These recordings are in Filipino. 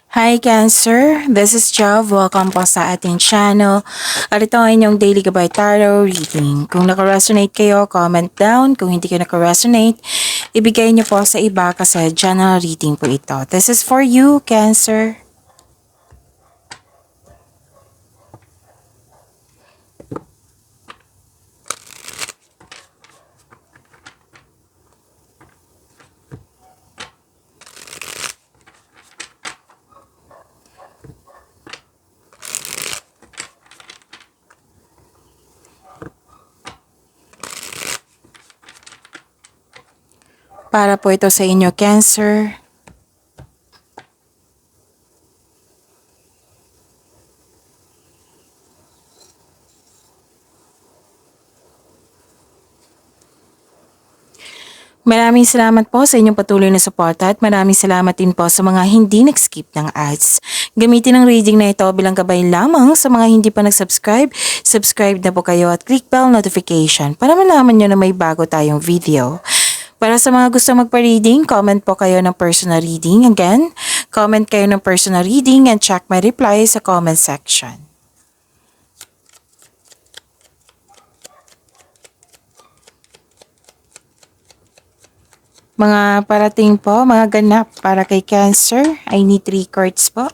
Hi Cancer, this is Jav. Welcome po sa ating channel. At ito ang inyong Daily Gabay Tarot reading. Kung naka-resonate kayo, comment down. Kung hindi kayo naka-resonate, ibigay niyo po sa iba kasi general reading po ito. This is for you, Cancer. Para po ito sa inyo, Cancer. Maraming salamat po sa inyong patuloy na suporta at maraming salamat din po sa mga hindi nag-skip ng ads. Gamitin ang reading na ito bilang gabay lamang sa mga hindi pa nag-subscribe. Subscribe na po kayo at click bell notification para malaman nyo na may bago tayong video. Para sa mga gusto magpa-reading, comment po kayo ng personal reading. Again, comment kayo ng personal reading and check my reply sa comment section. Mga parating po, mga ganap para kay Cancer. I need 3 cards po.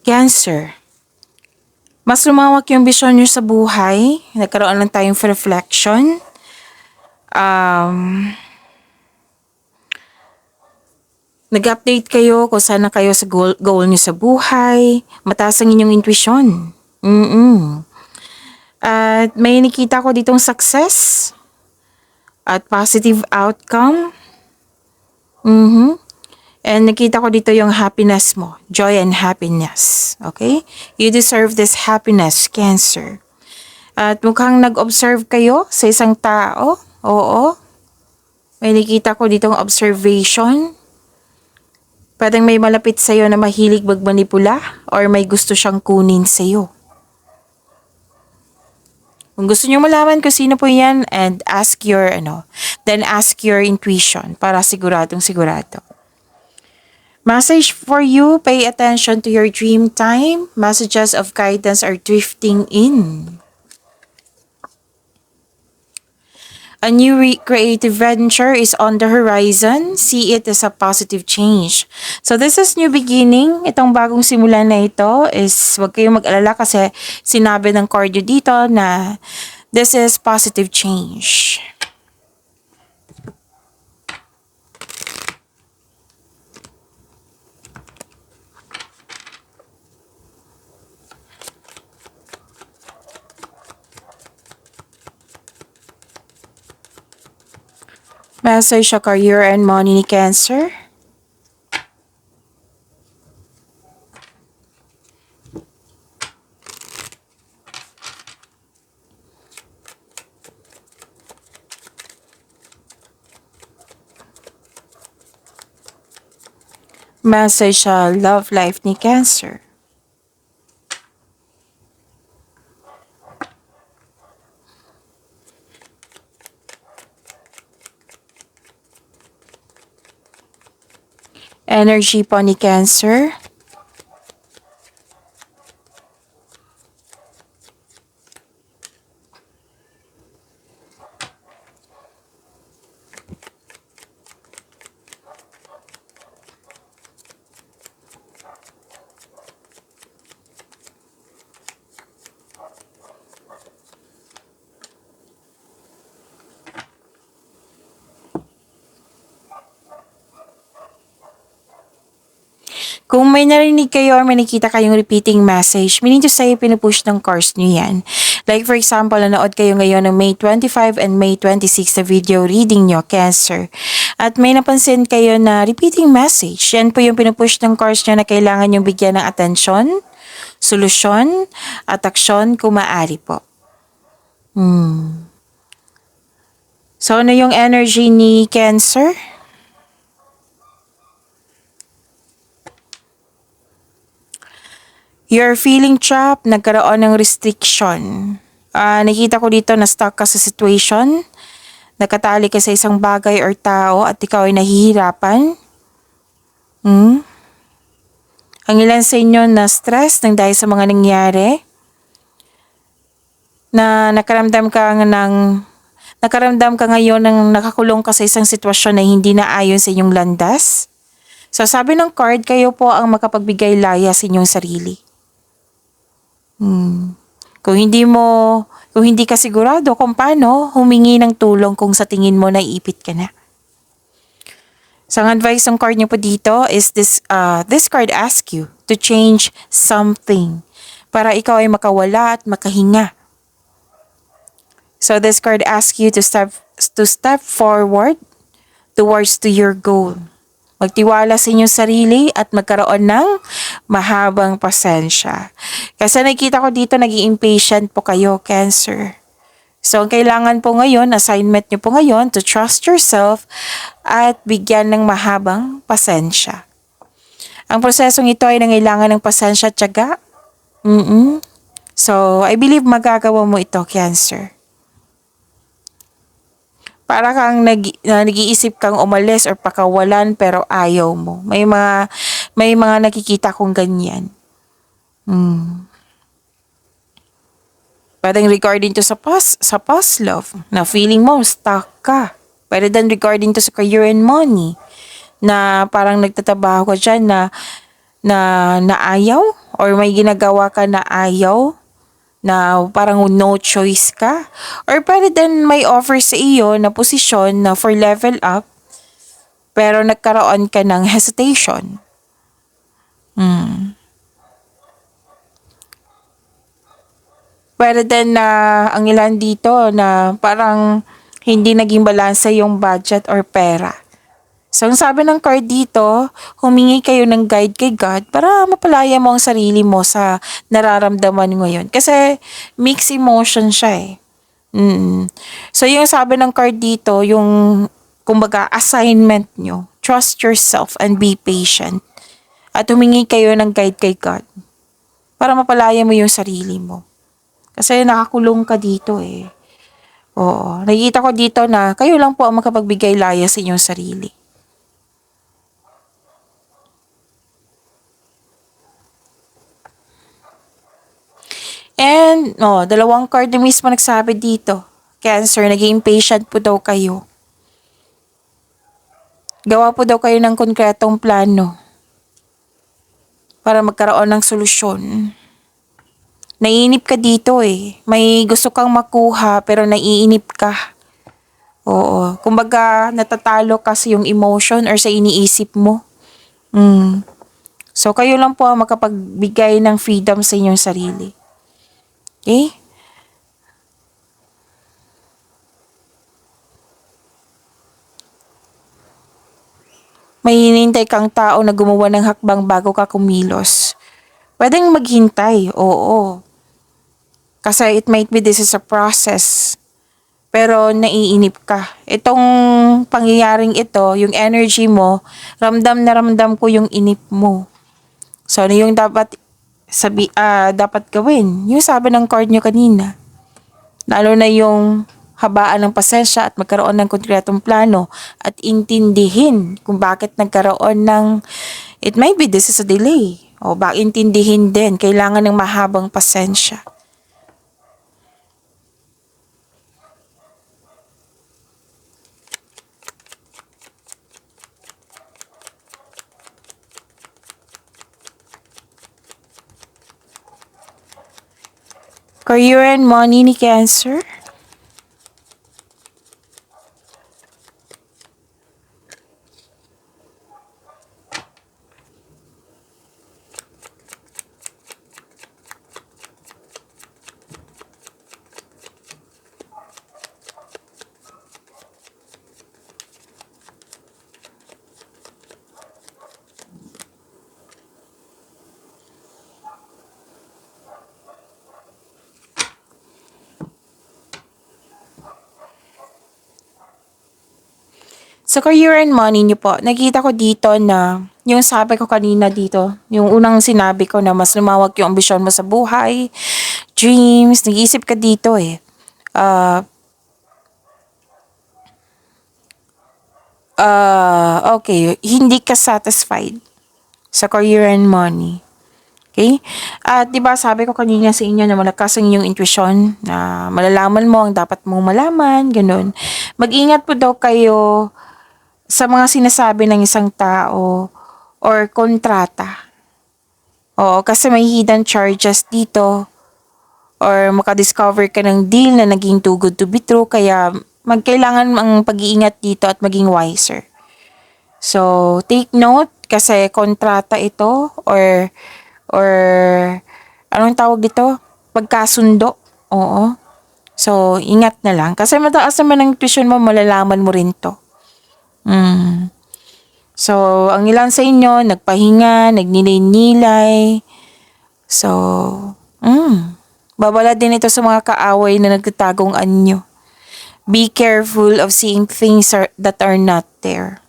Cancer. Mas lumawak yung vision nyo sa buhay. Nagkaroon lang tayong reflection. Nag-update kayo kung saan na kayo sa goal nyo sa buhay. Mataas ang inyong intuition. At may nakita ko ditong success at positive outcome. And nakita ko dito yung happiness mo. Joy and happiness. Okay? You deserve this happiness, Cancer. At mukhang nag-observe kayo sa isang tao. Oo. May nakita ko ditong observation. Pwedeng may malapit sa'yo na mahilig magmanipula or may gusto siyang kunin sa'yo. Kung gusto niyo malaman kung sino po yan, and ask your, then ask your intuition para siguradong sigurado. Message for you, pay attention to your dream time. Messages of guidance are drifting in. A new creative venture is on the horizon. See it as a positive change. So this is new beginning. Itong bagong simula na ito is wag kayong mag-alala kasi sinabi ng cardio dito na this is positive change. Message sa career and money ni Cancer. Message sa love life ni Cancer. Energy po ni Cancer. Kung may narinig kayo or may nakita kayong repeating message, meaning to say, pinupush ng cards nyo yan. Like for example, nanood kayo ngayon ng May 25 and May 26 sa video reading nyo, Cancer. At may napansin kayo na repeating message. Yan po yung pinupush ng cards nyo na kailangan yung bigyan ng atensyon, solusyon, at aksyon kung maaari po. So, ano yung energy ni Cancer? You're feeling trapped, nagkaroon ng restriction. Nakita ko dito na stuck ka sa situation, nakatali ka sa isang bagay or tao at ikaw ay nahihirapan. Ang ilan sa inyo na stress nang dahil sa mga nangyari, na nakaramdam ka ngayon ng nakakulong ka sa isang sitwasyon na hindi na ayon sa inyong landas. So sabi ng card, kayo po ang makapagbigay laya sa inyong sarili. Kung hindi ka sigurado kung paano, humingi ng tulong kung sa tingin mo naiipit ka na. So, ang advice ng card niyo po dito is this card asks you to change something para ikaw ay makawala at makahinga. So, this card asks you to step forward towards to your goal. Magtiwala sa inyong sarili at magkaroon ng mahabang pasensya. Kasi nakikita ko dito, naging impatient po kayo, Cancer. So, ang kailangan po ngayon, assignment nyo po ngayon, to trust yourself at bigyan ng mahabang pasensya. Ang prosesong ito ay nangailangan ng pasensya at tiyaga. So, I believe magagawa mo ito, Cancer. Para kang nag-iisip kang umalis or pakawalan pero ayaw mo. May mga nakikita kong ganyan. Pwedeng regarding to sa past love, na feeling mo stuck ka. Pwede din regarding to sa career and money, na parang nagtatrabaho ka dyan na ayaw, or may ginagawa ka na ayaw, na parang no choice ka. Or pwede din may offer sa iyo na posisyon na for level up, pero nagkaroon ka ng hesitation. Pwede din na ang ilan dito na parang hindi naging balansa yung budget or pera. So, ang sabi ng card dito, humingi kayo ng guide kay God para mapalaya mo ang sarili mo sa nararamdaman ngayon. Kasi mixed emotion siya eh. So, yung sabi ng card dito, yung kumbaga assignment nyo, trust yourself and be patient. At humingi kayo ng guide kay God para mapalaya mo yung sarili mo. Kasi nakakulong ka dito eh. Oo, nakikita ko dito na kayo lang po ang makapagbigay laya sa inyong sarili. And, dalawang card na mismo nagsabi dito. Cancer, naging impatient po daw kayo. Gawa po daw kayo ng konkretong plano para magkaroon ng solusyon. Naiinip ka dito eh. May gusto kang makuha pero naiinip ka. Oo. Kumbaga, natatalo ka sa yung emotion or sa iniisip mo. So, kayo lang po ang makapagbigay ng freedom sa inyong sarili. Okay? May hinintay kang tao na gumawa ng hakbang bago ka kumilos. Pwedeng maghintay, oo. Kasi it might be this is a process. Pero naiinip ka. Itong pangyayaring ito, yung energy mo, ramdam na ramdam ko yung inip mo. So, ano yung dapat gawin? Yung sabi ng card nyo kanina. Lalo na yung habaan ng pasensya at magkaroon ng konkretong plano at intindihin kung bakit nagkaroon ng, it might be this is a delay. O intindihin din, kailangan ng mahabang pasensya. Career and money ni Cancer. Sa career and money niyo po, nakita ko dito na yung sabi ko kanina dito, yung unang sinabi ko na mas lumawak yung ambisyon mo sa buhay, dreams, nag-iisip ka dito eh. Ah, okay, hindi ka satisfied sa career and money. Okay? At 'di ba sabi ko kanina sa inyo na malakas ang inyong intuition na malalaman mo ang dapat mong malaman, ganun. Mag-ingat po daw kayo sa mga sinasabi ng isang tao or kontrata. Oo, kasi may hidden charges dito or makadiscover ka ng deal na naging too good to be true kaya magkailangan ang pag-iingat dito at maging wiser. So, take note kasi kontrata ito or anong tawag dito? Pagkasundo. Oo. So, ingat na lang. Kasi mataas naman ang tuition mo, malalaman mo rin to. So, ang ilan sa inyo, nagpahinga, nagninilay. So, babala din ito sa mga kaaway na nagtatagong anyo. Be careful of seeing things that are not there.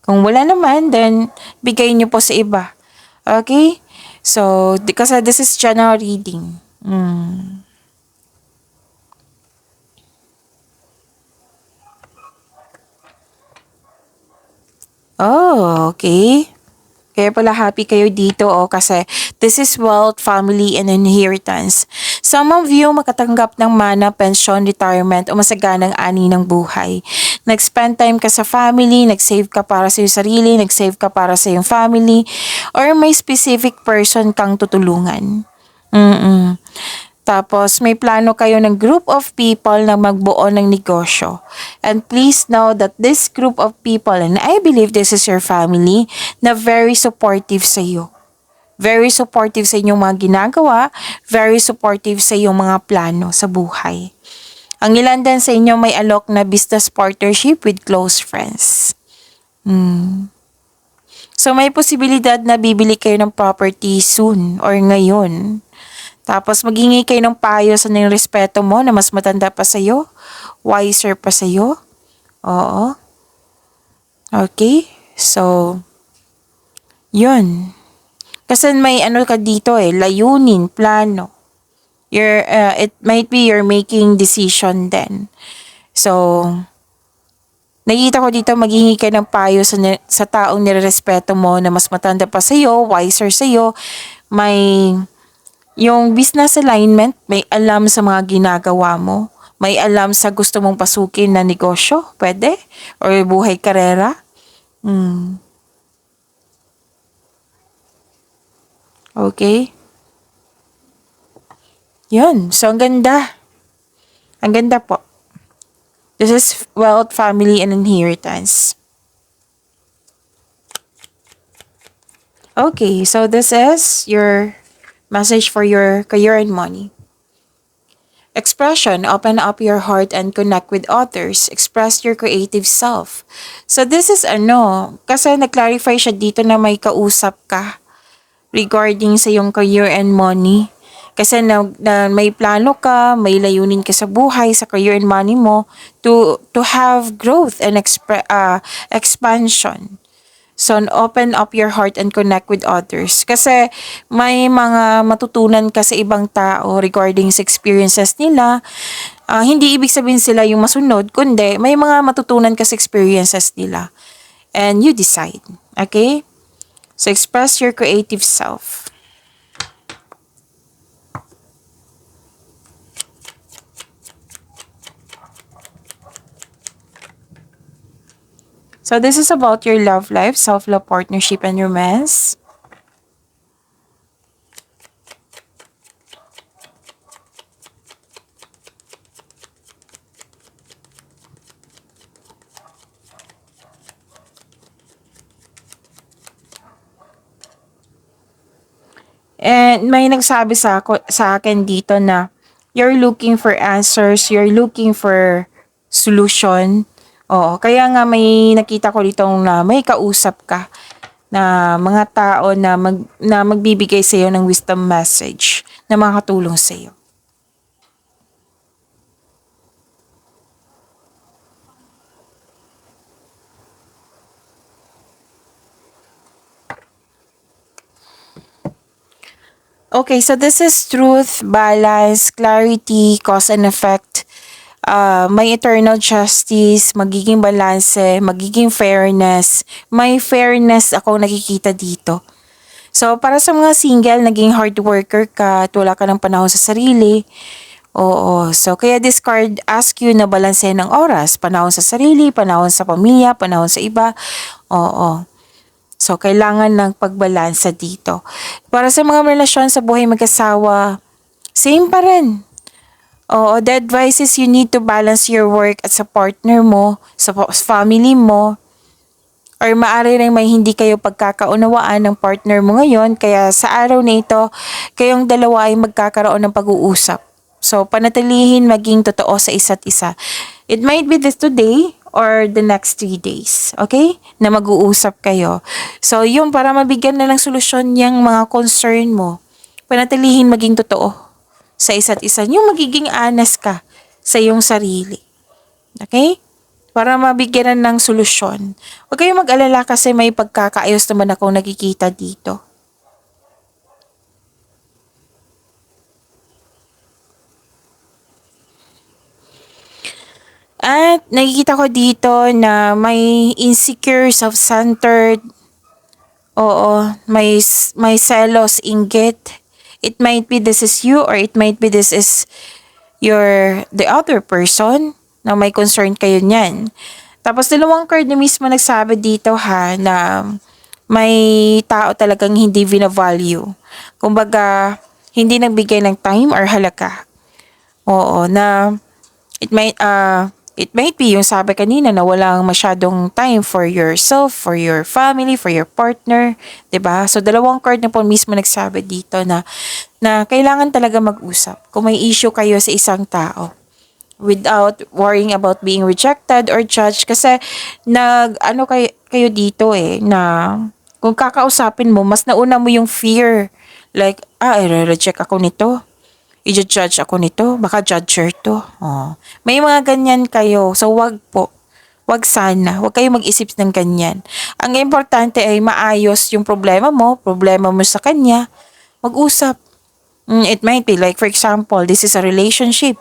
Kung wala naman, then bigay nyo po sa iba. Okay? So, kasi this is general reading. Oh, okay. Kaya pala happy kayo dito kasi this is wealth, family, and inheritance. Some of you makatanggap ng mana, pension, retirement o masaganang ani ng buhay. Nag-spend time ka sa family, nag-save ka para sa iyong sarili, nag-save ka para sa iyong family, or may specific person kang tutulungan. Tapos, may plano kayo ng group of people na magbuo ng negosyo. And please know that this group of people, and I believe this is your family, na very supportive sa iyo. Very supportive sa inyong mga ginagawa, very supportive sa iyong mga plano sa buhay. Ang ilan din sa inyo may alok na business partnership with close friends. So, may posibilidad na bibili kayo ng property soon or ngayon. Tapos maghingi kayo ng payo sa ng respeto mo na mas matanda pa sa'yo, wiser pa sa'yo. Oo. Okay? So, yun. Kasi may ano ka dito layunin, plano. It might be you're making decision then. So, nakita ko dito maghingi ka ng payo sa taong nirerespeto mo na mas matanda pa sa'yo, wiser sa'yo, may yung business alignment, may alam sa mga ginagawa mo. May alam sa gusto mong pasukin na negosyo, pwede? Or buhay karera. Okay? Yun. So, ang ganda. Ang ganda po. This is wealth, family, and inheritance. Okay, so this is your message for your career and money. Expression, open up your heart and connect with others. Express your creative self. So this is kasi nag-clarify siya dito na may kausap ka regarding sa yung career and money. Kasi na may plano ka, may layunin ka sa buhay, sa career and money mo to have growth and expansion. So, open up your heart and connect with others. Kasi may mga matutunan ka sa ibang tao regarding sa experiences nila. Hindi ibig sabihin sila yung masunod, kundi may mga matutunan ka sa experiences nila. And you decide. Okay? So, express your creative self. So, this is about your love life, self-love, partnership, and romance. And may nagsabi sa akin dito na you're looking for answers, you're looking for solution. Oo, kaya nga may nakita ko dito na may kausap ka na mga tao na magbibigay sa iyo ng wisdom message na makatulong sa iyo. Okay, so this is truth, balance, clarity, cause and effect. May eternal justice, magiging balanse, magiging fairness. May fairness ako nakikita dito. So, para sa mga single, naging hard worker ka at wala ka ng panahon sa sarili. Oo. So, kaya this card ask you na balansehin ng oras. Panahon sa sarili, panahon sa pamilya, panahon sa iba. Oo. So, kailangan ng pagbalansa dito. Para sa mga relasyon sa buhay mag-asawa, same pa rin. Oo, the advice is you need to balance your work at sa partner mo, sa family mo, or maaari rin may hindi kayo pagkakaunawaan ng partner mo ngayon, kaya sa araw na ito, kayong dalawa ay magkakaroon ng pag-uusap. So, panatilihin maging totoo sa isa't isa. It might be this today or the next 3 days, okay? Na mag-uusap kayo. So, yun, para mabigyan na ng solusyon yung mga concern mo, panatilihin maging totoo sa isa't isa. Yung magiging honest ka sa iyong sarili. Okay? Para mabigyan na ng solusyon. Huwag kayong mag-alala kasi may pagkakaayos naman akong nakikita dito. At nakikita ko dito na may insecure, self-centered, oo, may selos, inggit. It might be this is you or it might be this is the other person na may concern kayo niyan. Tapos dalawang card na mismo nagsabi dito ha na may tao talagang hindi vina-value. Kumbaga, hindi nagbigay ng time or halaga. Oo, na it might be yung sabi kanina na walang masyadong time for yourself, for your family, for your partner, 'di ba? So dalawang card na po mismo nagsabi dito na kailangan talaga mag-usap. Kung may issue kayo sa isang tao without worrying about being rejected or judged kasi kayo dito na kung kakausapin mo mas nauna mo yung fear like i-reject ako nito, i-judge ako nito, baka judger to. Oh. May mga ganyan kayo. So, wag po. Wag sana. Wag kayo mag-isip ng ganyan. Ang importante ay maayos yung problema mo sa kanya. Mag-usap. It might be like, for example, this is a relationship.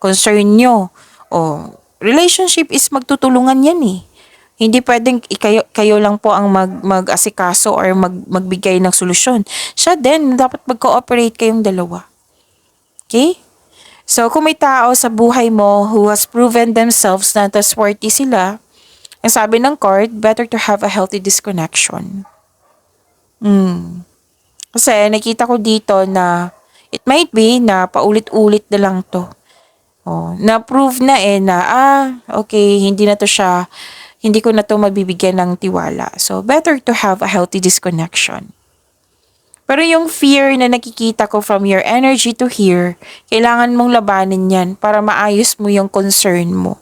Concern nyo. Relationship is magtutulungan yan eh. Hindi pwedeng kayo lang po ang mag-asikaso or magbigay ng solusyon. Siya din, dapat mag-cooperate kayong dalawa. Okay? So, kung may tao sa buhay mo who has proven themselves na trustworthy sila, ang sabi ng card, better to have a healthy disconnection. Kasi nakita ko dito na it might be na paulit-ulit na lang to. Na-prove na okay, hindi ko na to mabibigyan ng tiwala. So, better to have a healthy disconnection. Pero yung fear na nakikita ko from your energy to here, kailangan mong labanin yan para maayos mo yung concern mo.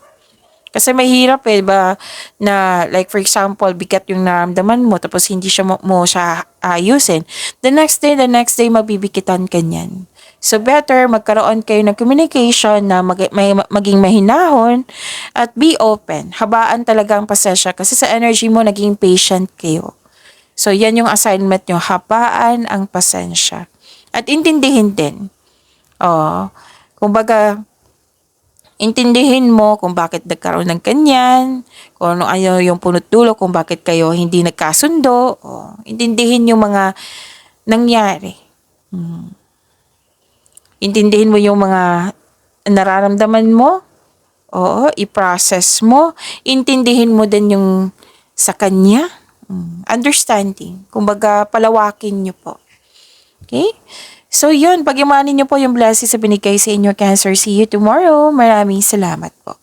Kasi mahirap ba na like for example, bigat yung naramdaman mo tapos hindi mo siya ayusin. The next day, mabibikitan ka niyan. So better magkaroon kayo ng communication na maging mahinahon at be open. Habaan talaga ang pasensya kasi sa energy mo naging patient kayo. So, yan yung assignment nyo. Habaan ang pasensya. At intindihin din. Kumbaga, intindihin mo kung bakit nagkaroon ng kanyan, kung ano yung punot dulo, kung bakit kayo hindi nagkasundo. Intindihin yung mga nangyari. Intindihin mo yung mga nararamdaman mo. I-process mo. Intindihin mo din yung sa kanya. Understanding. Kumbaga, palawakin nyo po. Okay? So, yun. Pagyamanin nyo po yung blessings sa binigay sa inyo, Cancer. See you tomorrow. Maraming salamat po.